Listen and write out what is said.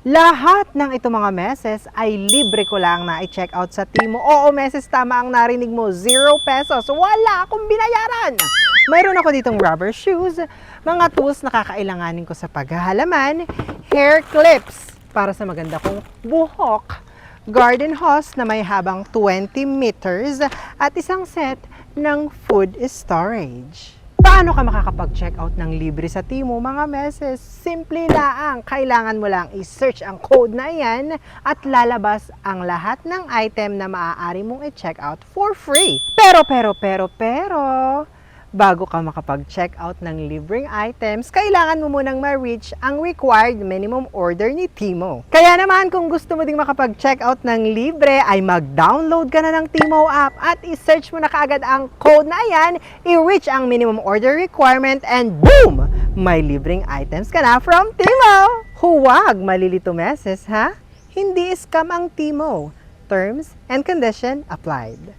Lahat ng ito mga meses ay libre ko lang na i-check out sa Timo. Oo, meses, tama ang narinig mo, 0 pesos. Wala akong binayaran. Mayroon ako ditong rubber shoes, mga tools na kakailanganin ko sa paghahalaman, hair clips para sa maganda kong buhok, garden hose na may habang 20 meters, at isang set ng food storage. Paano ka makakapag-check out ng libre sa Timo mga meses? Simple lang. Kailangan mo lang i-search ang code na yan at lalabas ang lahat ng item na maaari mong i-check out for free. Pero, bago ka makapag-check out ng libreng items, kailangan mo munang ma-reach ang required minimum order ni Timo. Kaya naman, kung gusto mo ding makapag-check out ng libre, ay mag-download ka na ng Timo app at i-search mo na kaagad ang code na yan, i-reach ang minimum order requirement, and boom! May libreng items ka na from Timo! Huwag malilito meses, ha? Hindi scam ang Timo. Terms and condition applied.